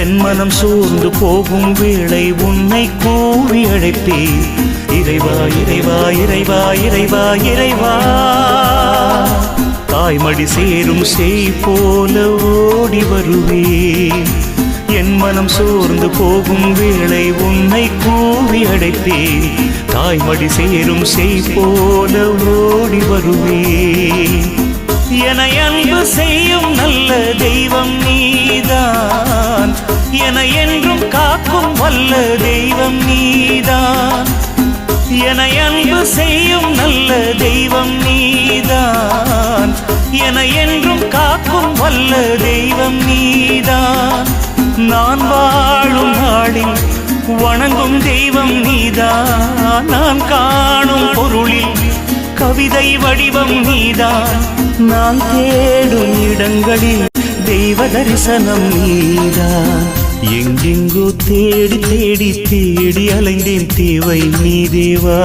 என் மனம் சோர்ந்து போகும் வேளை உன்னை கூவி அழைப்பேன். இறைவா இறைவா இறைவா இறைவா இறைவா, தாய்மடி சேரும் செய் போல ஓடி வருவேன். என் மனம் சோர்ந்து போகும் வேளை உன்னை கூவி அழைப்பேன். தாய்மடி சேரும் செய் போல ஓடி வருவேன். என அன்பு செய்யும் நல்ல தெய்வம் நீதான், என என்றும் காக்கும் வல்ல தெய்வம் நீதான். என அன்பு செய்யும் நல்ல தெய்வம் நீதான், என என்றும் காக்கும் வல்ல தெய்வம் நீதான். நான் வாழும் நாளில் வணங்கும் தெய்வம் நீதான். நான் காணும் பொருளில் கவிதை வடிவம் நீதான். நான் தேடும் இடங்களில் தெய்வ தரிசனம் நீதான். எங்கெங்கோ தேடி தேடி தேடி அலைந்தேன், தேவை நீ தேவா.